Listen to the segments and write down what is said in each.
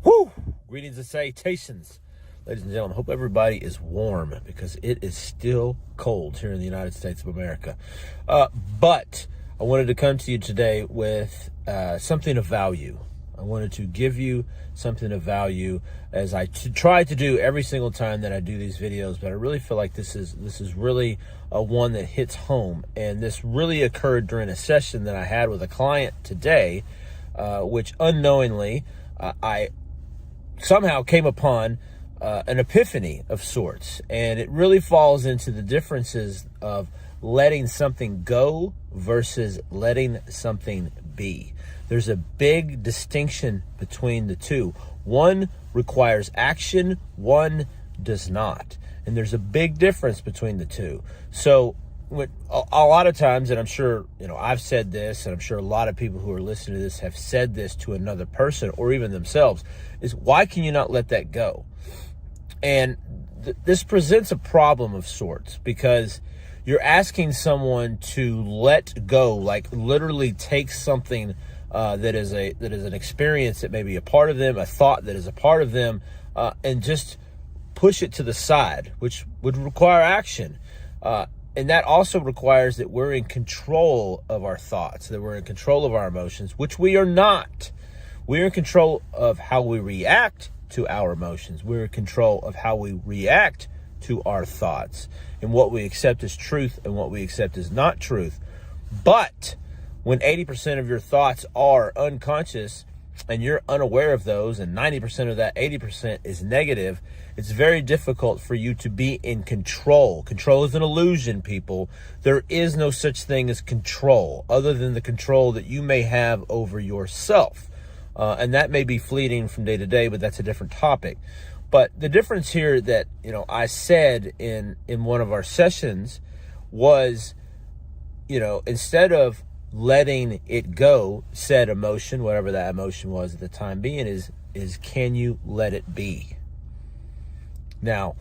Whew! Greetings and salutations, ladies and gentlemen. Hope everybody is warm because it is still cold here in the United States of America. But I wanted to come to you today with something of value. I wanted to give you something of value as I try to do every single time that I do these videos, but I really feel like this is really one that hits home. And this really occurred during a session that I had with a client today, which unknowingly I somehow came upon an epiphany of sorts. And it really falls into the differences of letting something go versus letting something be. There's a big distinction between the two. One requires action, one does not. And there's a big difference between the two. So a lot of times, and I'm sure, I've said this, and I'm sure a lot of people who are listening to this have said this to another person or even themselves, is why can you not let that go? And this presents a problem of sorts because you're asking someone to let go, like literally take something that is an experience that may be a part of them, a thought that is a part of them, and just push it to the side, which would require action. And that also requires that we're in control of our thoughts, that we're in control of our emotions, which we are not. We're in control of how we react to our emotions. We're in control of how we react to our thoughts and what we accept as truth and what we accept as not truth. But when 80% of your thoughts are unconscious and you're unaware of those, and 90% of that 80% is negative, it's very difficult for you to be in control. Control is an illusion, people. There is no such thing as control other than the control that you may have over yourself. And that may be fleeting from day to day, but that's a different topic. But the difference here that, I said in one of our sessions was, instead of letting it go, said emotion, whatever that emotion was at the time being, is can you let it be? Now,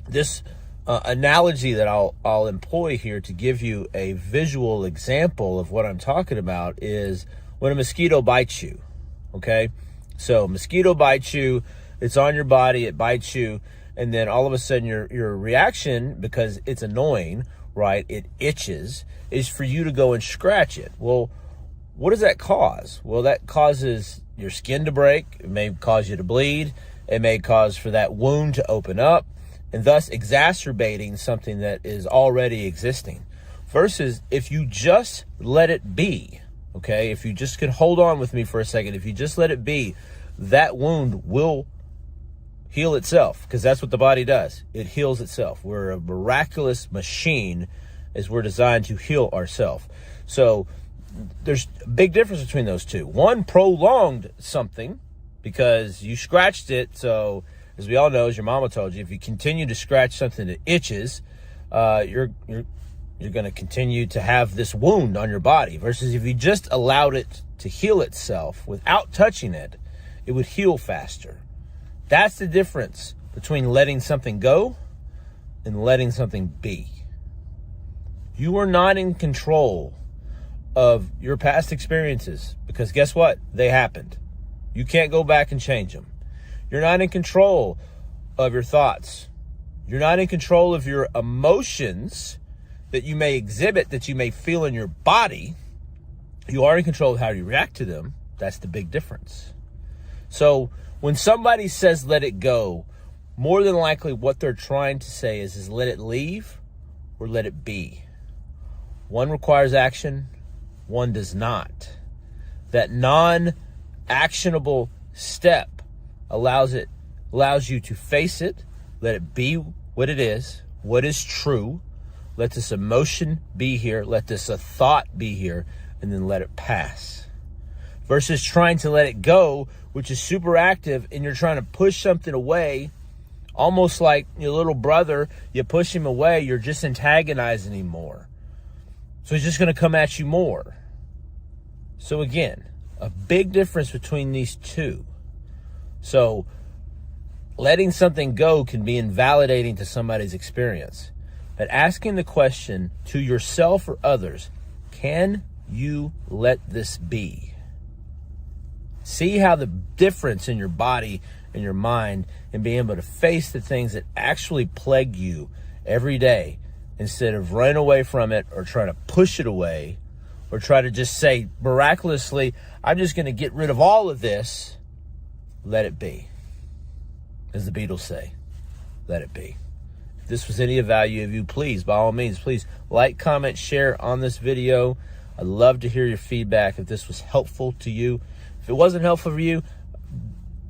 this analogy that I'll employ here to give you a visual example of what I'm talking about is when a mosquito bites you, okay? So mosquito bites you, it's on your body, it bites you, and then all of a sudden your reaction, because it's annoying, right, it itches, is for you to go and scratch it. Well, what does that cause? Well, that causes your skin to break. It may cause you to bleed. It may cause for that wound to open up, and thus exacerbating something that is already existing. Versus if you just let it be, okay? If you just can hold on with me for a second, if you just let it be, that wound will heal itself, because that's what the body does. It heals itself. We're a miraculous machine as we're designed to heal ourselves. So there's a big difference between those two. One prolonged something because you scratched it. So as we all know, as your mama told you, if you continue to scratch something that itches, you're going to continue to have this wound on your body. Versus if you just allowed it to heal itself without touching it, it would heal faster. That's the difference between letting something go and letting something be. You are not in control of your past experiences because guess what? They happened. You can't go back and change them. You're not in control of your thoughts. You're not in control of your emotions that you may exhibit, that you may feel in your body. You are in control of how you react to them. That's the big difference. So when somebody says let it go, more than likely what they're trying to say is let it leave or let it be. One requires action, one does not. That non-actionable step allows you to face it, let it be what it is, what is true. Let this emotion be here, let this thought be here, and then let it pass. Versus trying to let it go, which is super active, and you're trying to push something away, almost like your little brother, you push him away, you're just antagonizing him more. So he's just going to come at you more. So again, a big difference between these two. So letting something go can be invalidating to somebody's experience. But asking the question to yourself or others, can you let this be? See how the difference in your body and your mind and being able to face the things that actually plague you every day instead of running away from it or trying to push it away or try to just say miraculously, I'm just going to get rid of all of this. Let it be. As the Beatles say, let it be. If this was any of value of you, please, by all means, please like, comment, share on this video. I'd love to hear your feedback if this was helpful to you. If it wasn't helpful for you,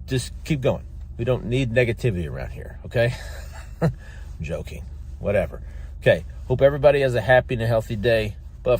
just keep going. We don't need negativity around here, okay? I'm joking. Whatever. Okay, hope everybody has a happy and a healthy day.